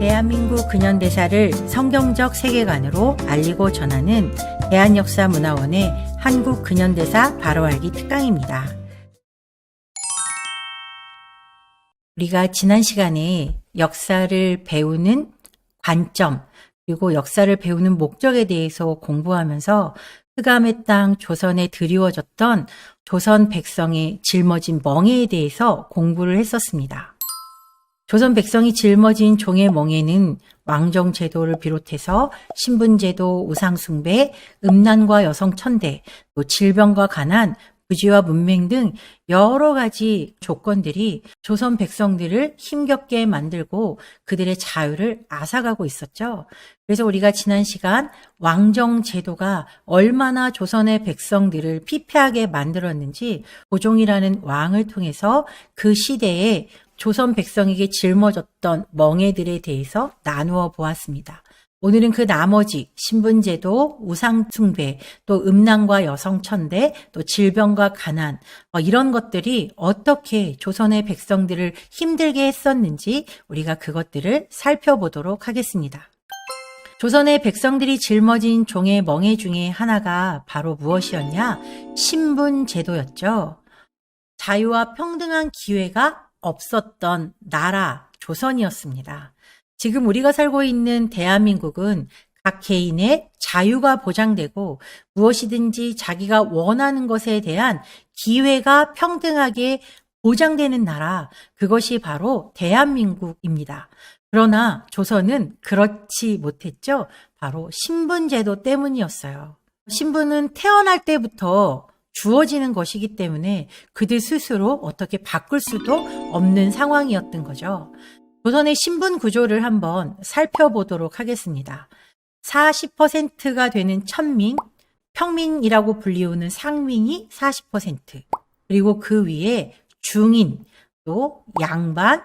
대한민국 근현대사를 성경적 세계관으로 알리고 전하는 대한역사문화원의 한국 근현대사 바로 알기 특강입니다. 우리가 지난 시간에 역사를 배우는 관점, 그리고 역사를 배우는 목적에 대해서 공부하면서 흑암의 땅 조선에 드리워졌던 조선 백성의 짊어진 멍에에 대해서 공부를 했었습니다. 조선 백성이 짊어진 종의 멍에는 왕정제도를 비롯해서 신분제도, 우상숭배, 음란과 여성천대, 또 질병과 가난, 부지와 문맹 등 여러 가지 조건들이 조선 백성들을 힘겹게 만들고 그들의 자유를 앗아가고 있었죠. 그래서 우리가 지난 시간 왕정제도가 얼마나 조선의 백성들을 피폐하게 만들었는지 고종이라는 왕을 통해서 그 시대에 조선 백성에게 짊어졌던 멍에들에 대해서 나누어 보았습니다. 오늘은 그 나머지 신분제도, 우상숭배, 또 음란과 여성천대, 또 질병과 가난 이런 것들이 어떻게 조선의 백성들을 힘들게 했었는지 우리가 그것들을 살펴보도록 하겠습니다. 조선의 백성들이 짊어진 종의 멍에 중에 하나가 바로 무엇이었냐? 신분제도였죠. 자유와 평등한 기회가 없었던 나라 조선이었습니다. 지금 우리가 살고 있는 대한민국은 각 개인의 자유가 보장되고 무엇이든지 자기가 원하는 것에 대한 기회가 평등하게 보장되는 나라, 그것이 바로 대한민국입니다. 그러나 조선은 그렇지 못했죠. 바로 신분제도 때문이었어요. 신분은 태어날 때부터 주어지는 것이기 때문에 그들 스스로 어떻게 바꿀 수도 없는 상황이었던 거죠. 조선의 신분 구조를 한번 살펴보도록 하겠습니다. 40%가 되는 천민, 평민이라고 불리우는 상민이 40%, 그리고 그 위에 중인, 또 양반,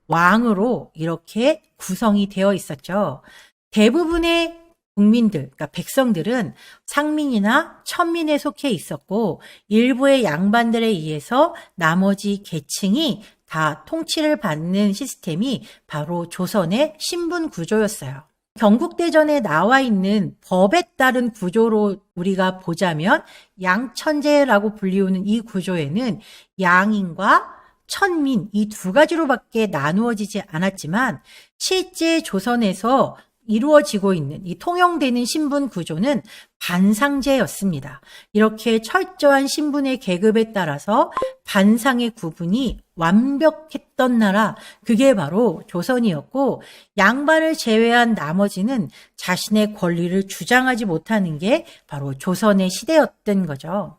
왕으로 이렇게 구성이 되어 있었죠. 대부분의 국민들, 그러니까 백성들은 상민이나 천민에 속해 있었고 일부의 양반들에 의해서 나머지 계층이 다 통치를 받는 시스템이 바로 조선의 신분 구조였어요. 경국대전에 나와 있는 법에 따른 구조로 우리가 보자면 양천제라고 불리우는 이 구조에는 양인과 천민 이 두 가지로밖에 나누어지지 않았지만 실제 조선에서 이루어지고 있는 이 통용되는 신분 구조는 반상제였습니다. 이렇게 철저한 신분의 계급에 따라서 반상의 구분이 완벽했던 나라, 그게 바로 조선이었고 양반을 제외한 나머지는 자신의 권리를 주장하지 못하는 게 바로 조선의 시대였던 거죠.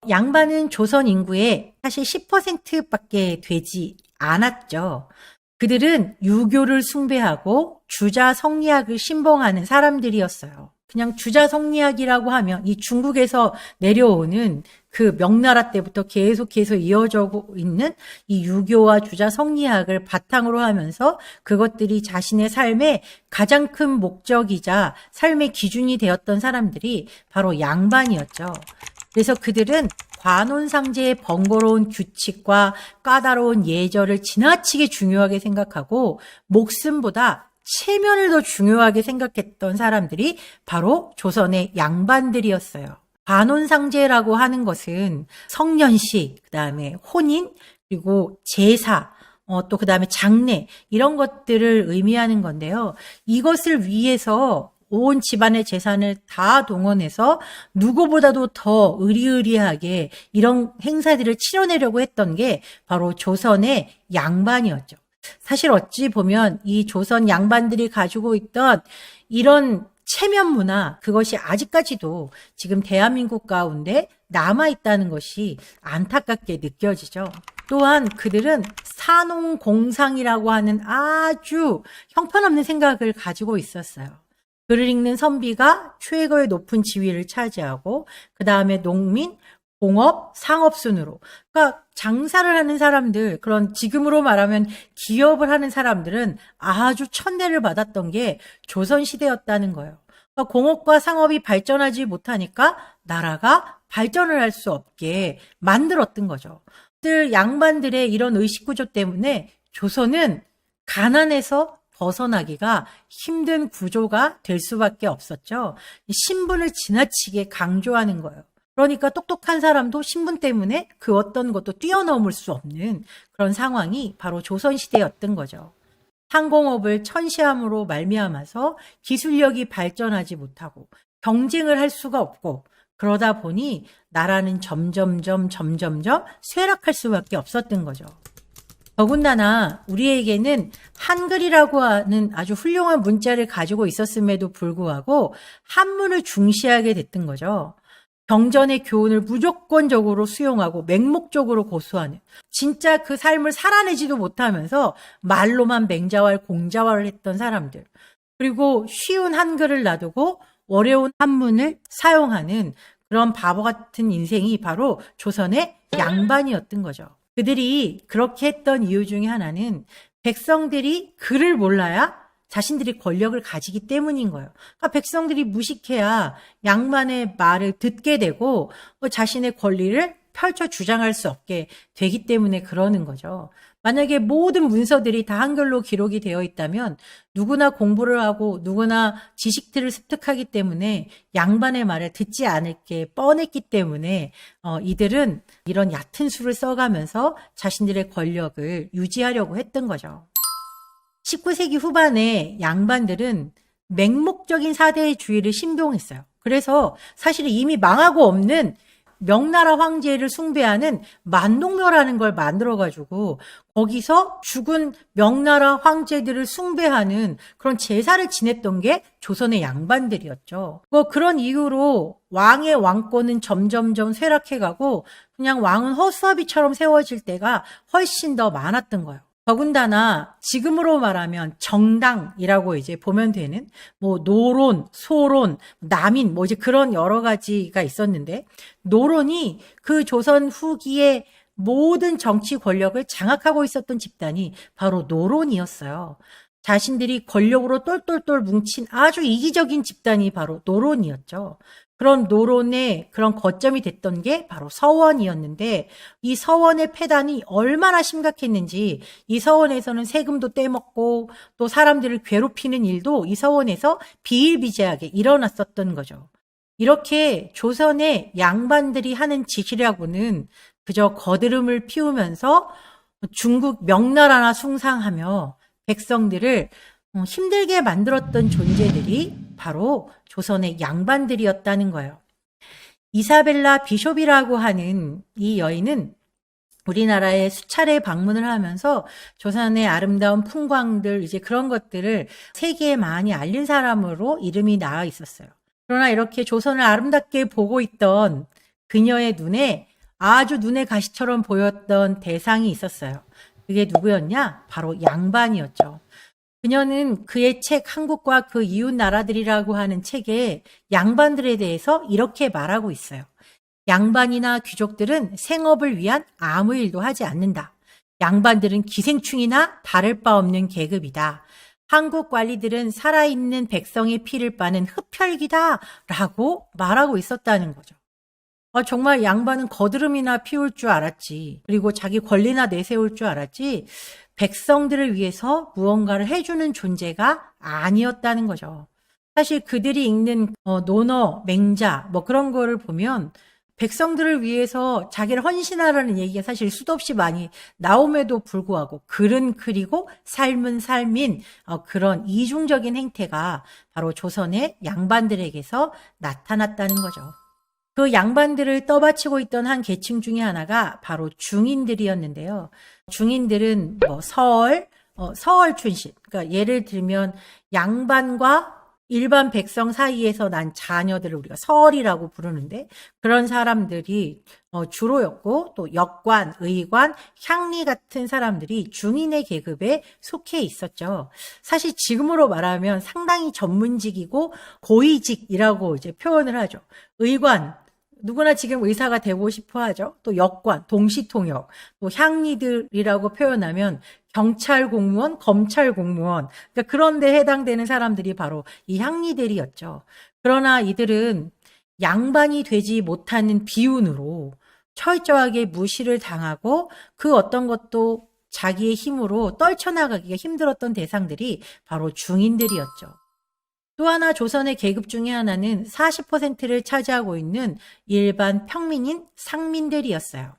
양반은 조선 인구의 사실 10%밖에 되지 않았죠. 그들은 유교를 숭배하고 주자성리학을 신봉하는 사람들이었어요. 그냥 주자성리학이라고 하면 이 중국에서 내려오는 그 명나라 때부터 계속해서 이어져 있는 이 유교와 주자성리학을 바탕으로 하면서 그것들이 자신의 삶의 가장 큰 목적이자 삶의 기준이 되었던 사람들이 바로 양반이었죠. 그래서 그들은 관원상제의 번거로운 규칙과 까다로운 예절을 지나치게 중요하게 생각하고 목숨보다 체면을 더 중요하게 생각했던 사람들이 바로 조선의 양반들이었어요. 관원상제라고 하는 것은 성년식, 그다음에 혼인, 그리고 제사, 또 그다음에 장례 이런 것들을 의미하는 건데요. 이것을 위해서 온 집안의 재산을 다 동원해서 누구보다도 더 의리의리하게 이런 행사들을 치러내려고 했던 게 바로 조선의 양반이었죠. 사실 어찌 보면 이 조선 양반들이 가지고 있던 이런 체면 문화, 그것이 아직까지도 지금 대한민국 가운데 남아있다는 것이 안타깝게 느껴지죠. 또한 그들은 산홍공상이라고 하는 아주 형편없는 생각을 가지고 있었어요. 글을 읽는 선비가 최고의 높은 지위를 차지하고 그 다음에 농민, 공업, 상업 순으로, 그러니까 장사를 하는 사람들, 그런 지금으로 말하면 기업을 하는 사람들은 아주 천대를 받았던 게 조선시대였다는 거예요. 그러니까 공업과 상업이 발전하지 못하니까 나라가 발전을 할 수 없게 만들었던 거죠. 양반들의 이런 의식구조 때문에 조선은 가난해서 벗어나기가 힘든 구조가 될 수밖에 없었죠. 신분을 지나치게 강조하는 거예요. 그러니까 똑똑한 사람도 신분 때문에 그 어떤 것도 뛰어넘을 수 없는 그런 상황이 바로 조선시대였던 거죠. 항공업을 천시함으로 말미암아서 기술력이 발전하지 못하고 경쟁을 할 수가 없고 그러다 보니 나라는 점점점 쇠락할 수밖에 없었던 거죠. 더군다나 우리에게는 한글이라고 하는 아주 훌륭한 문자를 가지고 있었음에도 불구하고 한문을 중시하게 됐던 거죠. 경전의 교훈을 무조건적으로 수용하고 맹목적으로 고수하는, 진짜 그 삶을 살아내지도 못하면서 말로만 맹자왈 공자왈을 했던 사람들, 그리고 쉬운 한글을 놔두고 어려운 한문을 사용하는 그런 바보 같은 인생이 바로 조선의 양반이었던 거죠. 그들이 그렇게 했던 이유 중에 하나는 백성들이 글을 몰라야 자신들이 권력을 가지기 때문인 거예요. 그러니까 백성들이 무식해야 양반의 말을 듣게 되고 자신의 권리를 펼쳐 주장할 수 없게 되기 때문에 그러는 거죠. 만약에 모든 문서들이 다 한글로 기록이 되어 있다면 누구나 공부를 하고 누구나 지식들을 습득하기 때문에 양반의 말을 듣지 않을 게 뻔했기 때문에 이들은 이런 얕은 수를 써가면서 자신들의 권력을 유지하려고 했던 거죠. 19세기 후반에 양반들은 맹목적인 사대주의를 신봉했어요. 그래서 사실 이미 망하고 없는 명나라 황제를 숭배하는 만동묘라는 걸 만들어가지고 거기서 죽은 명나라 황제들을 숭배하는 그런 제사를 지냈던 게 조선의 양반들이었죠. 그런 이유로 왕의 왕권은 점점점 쇠락해가고 그냥 왕은 허수아비처럼 세워질 때가 훨씬 더 많았던 거예요. 더군다나 지금으로 말하면 정당이라고 이제 보면 되는 노론, 소론, 남인 이제 그런 여러 가지가 있었는데 노론이 그 조선 후기에 모든 정치 권력을 장악하고 있었던 집단이 바로 노론이었어요. 자신들이 권력으로 똘똘똘 뭉친 아주 이기적인 집단이 바로 노론이었죠. 그런 노론의 그런 거점이 됐던 게 바로 서원이었는데 이 서원의 폐단이 얼마나 심각했는지 이 서원에서는 세금도 떼먹고 또 사람들을 괴롭히는 일도 이 서원에서 비일비재하게 일어났었던 거죠. 이렇게 조선의 양반들이 하는 짓이라고는 그저 거드름을 피우면서 중국 명나라나 숭상하며 백성들을 힘들게 만들었던 존재들이 바로 조선의 양반들이었다는 거예요. 이사벨라 비숍이라고 하는 이 여인은 우리나라에 수차례 방문을 하면서 조선의 아름다운 풍광들 이제 그런 것들을 세계에 많이 알린 사람으로 이름이 나와 있었어요. 그러나 이렇게 조선을 아름답게 보고 있던 그녀의 눈에 아주 눈의 가시처럼 보였던 대상이 있었어요. 그게 누구였냐? 바로 양반이었죠. 그녀는 그의 책 한국과 그 이웃 나라들이라고 하는 책에 양반들에 대해서 이렇게 말하고 있어요. 양반이나 귀족들은 생업을 위한 아무 일도 하지 않는다. 양반들은 기생충이나 다를 바 없는 계급이다. 한국 관리들은 살아있는 백성의 피를 빠는 흡혈귀다 라고 말하고 있었다는 거죠. 정말 양반은 거드름이나 피울 줄 알았지. 그리고 자기 권리나 내세울 줄 알았지. 백성들을 위해서 무언가를 해주는 존재가 아니었다는 거죠. 사실 그들이 읽는 논어, 맹자 그런 거를 보면 백성들을 위해서 자기를 헌신하라는 얘기가 사실 수도 없이 많이 나옴에도 불구하고 글은 글이고 삶은 삶인 그런 이중적인 행태가 바로 조선의 양반들에게서 나타났다는 거죠. 그 양반들을 떠받치고 있던 한 계층 중에 하나가 바로 중인들이었는데요. 중인들은 서얼 출신. 그러니까 예를 들면 양반과 일반 백성 사이에서 난 자녀들을 우리가 서얼이라고 부르는데 그런 사람들이 주로였고 또 역관, 의관, 향리 같은 사람들이 중인의 계급에 속해 있었죠. 사실 지금으로 말하면 상당히 전문직이고 고위직이라고 이제 표현을 하죠. 의관, 누구나 지금 의사가 되고 싶어 하죠. 또 역관, 동시통역, 또 향리들이라고 표현하면 경찰 공무원, 검찰 공무원. 그러니까 그런 데 해당되는 사람들이 바로 이 향리들이었죠. 그러나 이들은 양반이 되지 못하는 비운으로 철저하게 무시를 당하고 그 어떤 것도 자기의 힘으로 떨쳐나가기가 힘들었던 대상들이 바로 중인들이었죠. 또 하나 조선의 계급 중에 하나는 40%를 차지하고 있는 일반 평민인 상민들이었어요.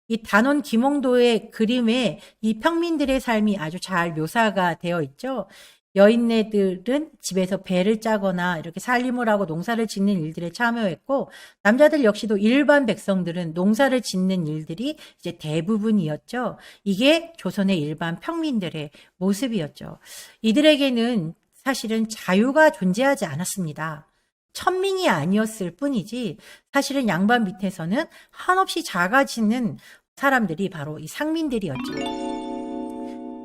이 단원 김홍도의 그림에 이 평민들의 삶이 아주 잘 묘사가 되어 있죠. 여인네들은 집에서 배를 짜거나 이렇게 살림을 하고 농사를 짓는 일들에 참여했고, 남자들 역시도 일반 백성들은 농사를 짓는 일들이 이제 대부분이었죠. 이게 조선의 일반 평민들의 모습이었죠. 이들에게는 사실은 자유가 존재하지 않았습니다. 천민이 아니었을 뿐이지 사실은 양반 밑에서는 한없이 작아지는 사람들이 바로 이 상민들이었죠.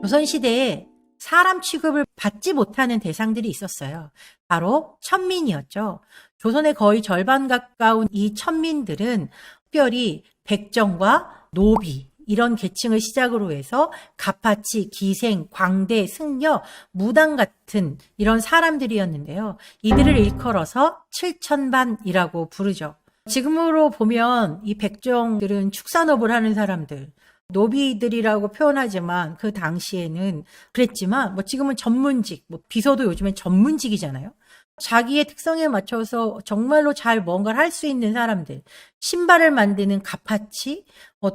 조선시대에 사람 취급을 받지 못하는 대상들이 있었어요. 바로 천민이었죠. 조선의 거의 절반 가까운 이 천민들은 특별히 백정과 노비 이런 계층을 시작으로 해서 갑파치, 기생, 광대, 승려, 무당 같은 이런 사람들이었는데요. 이들을 일컬어서 칠천반이라고 부르죠. 지금으로 보면 이 백정들은 축산업을 하는 사람들, 노비들이라고 표현하지만 그 당시에는 그랬지만 지금은 전문직, 비서도 요즘엔 전문직이잖아요. 자기의 특성에 맞춰서 정말로 잘 뭔가를 할 수 있는 사람들, 신발을 만드는 갑파치,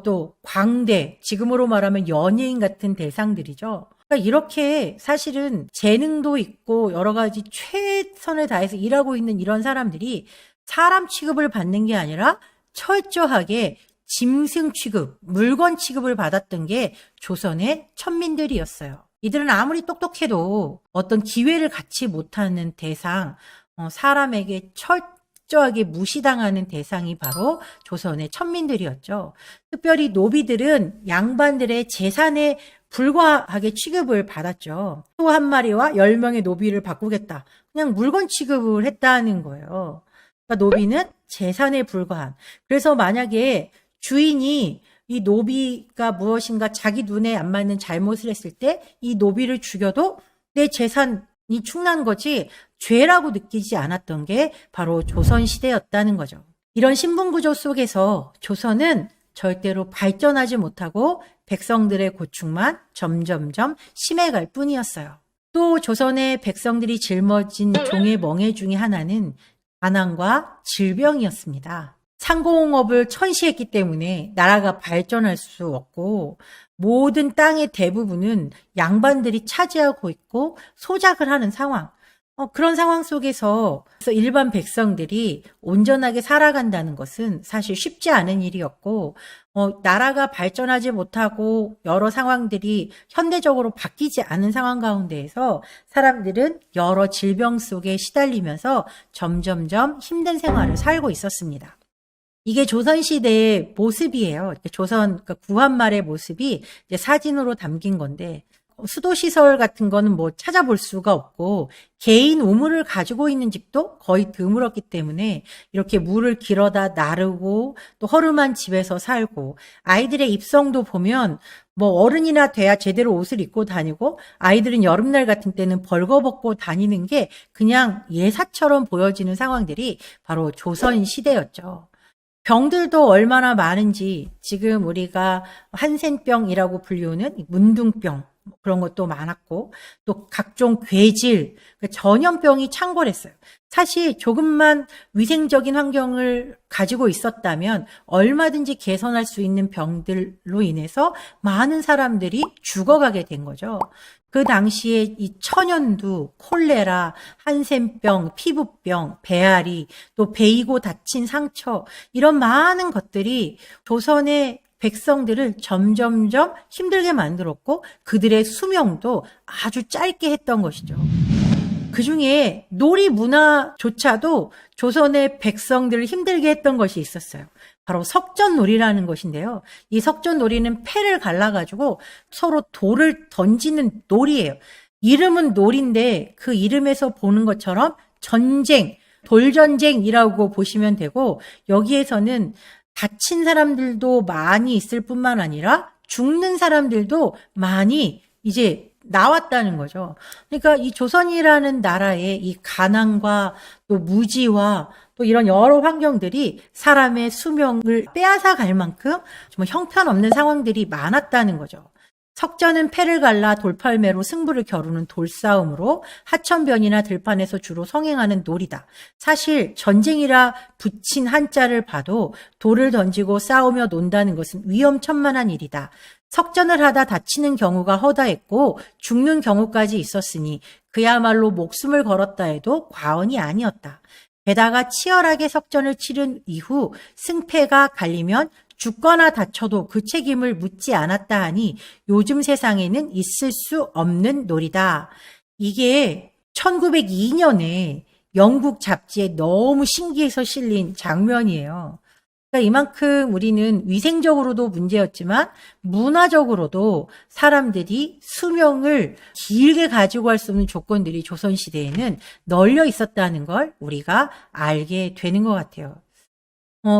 또 광대, 지금으로 말하면 연예인 같은 대상들이죠. 그러니까 이렇게 사실은 재능도 있고 여러 가지 최선을 다해서 일하고 있는 이런 사람들이 사람 취급을 받는 게 아니라 철저하게 짐승 취급, 물건 취급을 받았던 게 조선의 천민들이었어요. 이들은 아무리 똑똑해도 어떤 기회를 갖지 못하는 대상, 사람에게 철저하게 무시당하는 대상이 바로 조선의 천민들이었죠. 특별히 노비들은 양반들의 재산에 불과하게 취급을 받았죠. 소 한 마리와 10명의 노비를 바꾸겠다. 그냥 물건 취급을 했다는 거예요. 그러니까 노비는 재산에 불과한. 그래서 만약에 주인이 이 노비가 무엇인가 자기 눈에 안 맞는 잘못을 했을 때 이 노비를 죽여도 내 재산이 충난 거지 죄라고 느끼지 않았던 게 바로 조선시대였다는 거죠. 이런 신분구조 속에서 조선은 절대로 발전하지 못하고 백성들의 고충만 점점점 심해갈 뿐이었어요. 또 조선의 백성들이 짊어진 종의 멍해 중에 하나는 가난과 질병이었습니다. 상공업을 천시했기 때문에 나라가 발전할 수 없고 모든 땅의 대부분은 양반들이 차지하고 있고 소작을 하는 상황. 그런 상황 속에서 일반 백성들이 온전하게 살아간다는 것은 사실 쉽지 않은 일이었고, 나라가 발전하지 못하고 여러 상황들이 현대적으로 바뀌지 않은 상황 가운데에서 사람들은 여러 질병 속에 시달리면서 점점점 힘든 생활을 살고 있었습니다. 이게 조선시대의 모습이에요. 그러니까 구한말의 모습이 이제 사진으로 담긴 건데, 수도시설 같은 거는 찾아볼 수가 없고, 개인 우물을 가지고 있는 집도 거의 드물었기 때문에, 이렇게 물을 길어다 나르고, 또 허름한 집에서 살고, 아이들의 입성도 보면, 어른이나 돼야 제대로 옷을 입고 다니고, 아이들은 여름날 같은 때는 벌거벗고 다니는 게 그냥 예사처럼 보여지는 상황들이 바로 조선시대였죠. 병들도 얼마나 많은지 지금 우리가 한센병이라고 불리우는 문둥병 그런 것도 많았고 또 각종 괴질, 전염병이 창궐했어요. 사실 조금만 위생적인 환경을 가지고 있었다면 얼마든지 개선할 수 있는 병들로 인해서 많은 사람들이 죽어가게 된 거죠. 그 당시에 이 천연두, 콜레라, 한센병, 피부병, 배앓이, 또 베이고 다친 상처 이런 많은 것들이 조선의 백성들을 점점점 힘들게 만들었고 그들의 수명도 아주 짧게 했던 것이죠. 그중에 놀이 문화조차도 조선의 백성들을 힘들게 했던 것이 있었어요. 바로 석전놀이라는 것인데요. 이 석전놀이는 패를 갈라가지고 서로 돌을 던지는 놀이예요. 이름은 놀인데 그 이름에서 보는 것처럼 전쟁, 돌전쟁이라고 보시면 되고 여기에서는 다친 사람들도 많이 있을 뿐만 아니라 죽는 사람들도 많이 이제 나왔다는 거죠. 그러니까 이 조선이라는 나라의 이 가난과 또 무지와 또 이런 여러 환경들이 사람의 수명을 빼앗아 갈 만큼 정말 형편없는 상황들이 많았다는 거죠. 석전은 패를 갈라 돌팔매로 승부를 겨루는 돌싸움으로 하천변이나 들판에서 주로 성행하는 놀이다. 사실 전쟁이라 붙인 한자를 봐도 돌을 던지고 싸우며 논다는 것은 위험천만한 일이다. 석전을 하다 다치는 경우가 허다했고 죽는 경우까지 있었으니 그야말로 목숨을 걸었다 해도 과언이 아니었다. 게다가 치열하게 석전을 치른 이후 승패가 갈리면 죽거나 다쳐도 그 책임을 묻지 않았다 하니 요즘 세상에는 있을 수 없는 놀이다. 이게 1902년에 영국 잡지에 너무 신기해서 실린 장면이에요. 그러니까 이만큼 우리는 위생적으로도 문제였지만 문화적으로도 사람들이 수명을 길게 가지고 갈 수 없는 조건들이 조선시대에는 널려 있었다는 걸 우리가 알게 되는 것 같아요.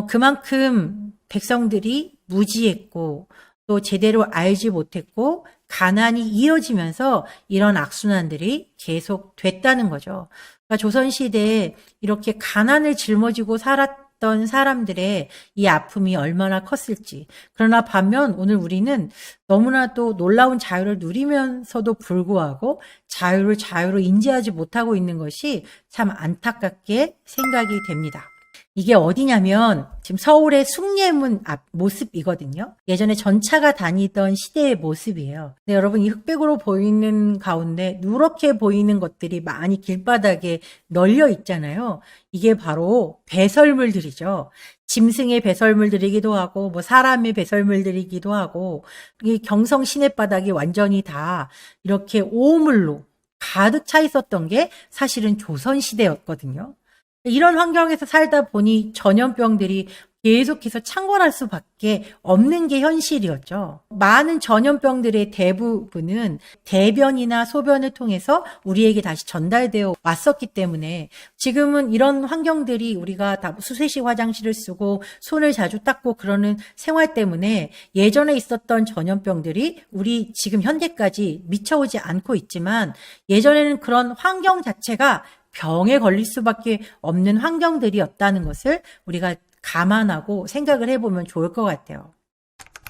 그만큼 백성들이 무지했고 또 제대로 알지 못했고 가난이 이어지면서 이런 악순환들이 계속 됐다는 거죠. 그러니까 조선시대에 이렇게 가난을 짊어지고 살았던 사람들의 이 아픔이 얼마나 컸을지. 그러나 반면 오늘 우리는 너무나도 놀라운 자유를 누리면서도 불구하고 자유로 인지하지 못하고 있는 것이 참 안타깝게 생각이 됩니다. 이게 어디냐면 지금 서울의 숭례문 앞 모습이거든요. 예전에 전차가 다니던 시대의 모습이에요. 근데 여러분 이 흑백으로 보이는 가운데 누렇게 보이는 것들이 많이 길바닥에 널려 있잖아요. 이게 바로 배설물들이죠. 짐승의 배설물들이기도 하고 뭐 사람의 배설물들이기도 하고 이 경성 시내바닥이 완전히 다 이렇게 오물로 가득 차 있었던 게 사실은 조선시대였거든요. 이런 환경에서 살다 보니 전염병들이 계속해서 창궐할 수밖에 없는 게 현실이었죠. 많은 전염병들의 대부분은 대변이나 소변을 통해서 우리에게 다시 전달되어 왔었기 때문에 지금은 이런 환경들이 우리가 다 수세식 화장실을 쓰고 손을 자주 닦고 그러는 생활 때문에 예전에 있었던 전염병들이 우리 지금 현대까지 미쳐오지 않고 있지만 예전에는 그런 환경 자체가 병에 걸릴 수밖에 없는 환경들이었다는 것을 우리가 감안하고 생각을 해보면 좋을 것 같아요.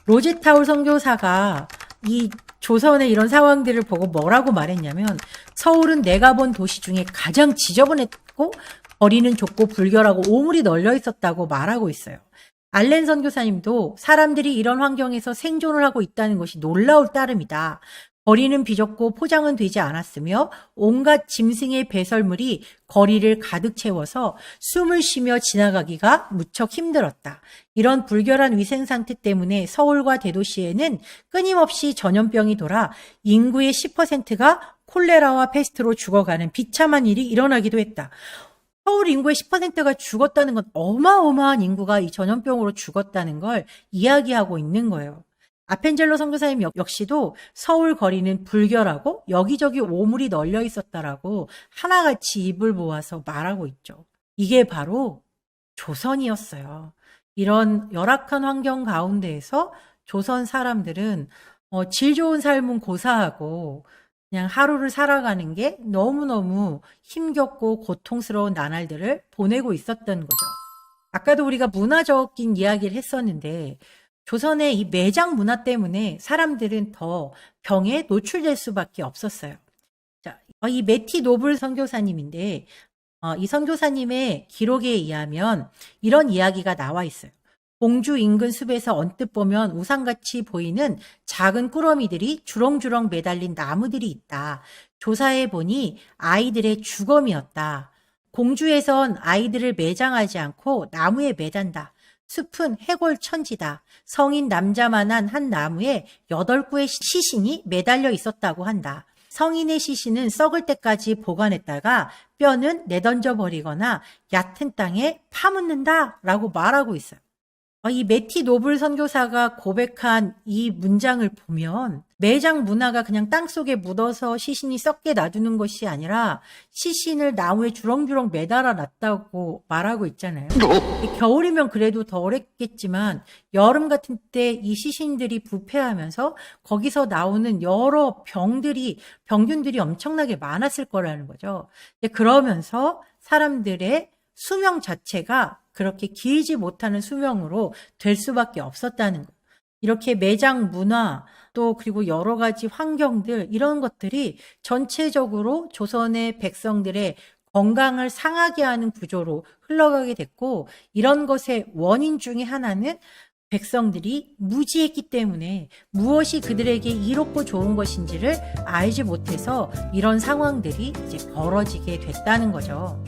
로제타울 선교사가 이 조선의 이런 상황들을 보고 뭐라고 말했냐면 서울은 내가 본 도시 중에 가장 지저분했고 거리는 좁고 불결하고 오물이 널려 있었다고 말하고 있어요. 알렌 선교사님도 사람들이 이런 환경에서 생존을 하고 있다는 것이 놀라울 따름이다. 거리는 비좁고 포장은 되지 않았으며 온갖 짐승의 배설물이 거리를 가득 채워서 숨을 쉬며 지나가기가 무척 힘들었다. 이런 불결한 위생 상태 때문에 서울과 대도시에는 끊임없이 전염병이 돌아 인구의 10%가 콜레라와 페스트로 죽어가는 비참한 일이 일어나기도 했다. 서울 인구의 10%가 죽었다는 건 어마어마한 인구가 이 전염병으로 죽었다는 걸 이야기하고 있는 거예요. 아펜젤로 선교사님 역시도 서울 거리는 불결하고 여기저기 오물이 널려 있었다라고 하나같이 입을 모아서 말하고 있죠. 이게 바로 조선이었어요. 이런 열악한 환경 가운데에서 조선 사람들은 질 좋은 삶은 고사하고 그냥 하루를 살아가는 게 너무너무 힘겹고 고통스러운 나날들을 보내고 있었던 거죠. 아까도 우리가 문화적인 이야기를 했었는데 조선의 이 매장 문화 때문에 사람들은 더 병에 노출될 수밖에 없었어요. 자, 이 매티 노블 선교사님인데 이 선교사님의 기록에 의하면 이런 이야기가 나와 있어요. 공주 인근 숲에서 언뜻 보면 우상같이 보이는 작은 꾸러미들이 주렁주렁 매달린 나무들이 있다. 조사해 보니 아이들의 주검이었다. 공주에선 아이들을 매장하지 않고 나무에 매단다. 숲은 해골천지다. 성인 남자만한 한 나무에 8구의 시신이 매달려 있었다고 한다. 성인의 시신은 썩을 때까지 보관했다가 뼈는 내던져 버리거나 얕은 땅에 파묻는다라고 말하고 있어요. 이 매티 노블 선교사가 고백한 이 문장을 보면 매장 문화가 그냥 땅속에 묻어서 시신이 썩게 놔두는 것이 아니라 시신을 나무에 주렁주렁 매달아 놨다고 말하고 있잖아요. 겨울이면 그래도 덜했겠지만 여름 같은 때 이 시신들이 부패하면서 거기서 나오는 여러 병균들이 엄청나게 많았을 거라는 거죠. 그러면서 사람들의 수명 자체가 그렇게 길지 못하는 수명으로 될 수밖에 없었다는 거. 이렇게 매장 문화, 또 그리고 여러 가지 환경들 이런 것들이 전체적으로 조선의 백성들의 건강을 상하게 하는 구조로 흘러가게 됐고 이런 것의 원인 중에 하나는 백성들이 무지했기 때문에 무엇이 그들에게 이롭고 좋은 것인지를 알지 못해서 이런 상황들이 이제 벌어지게 됐다는 거죠.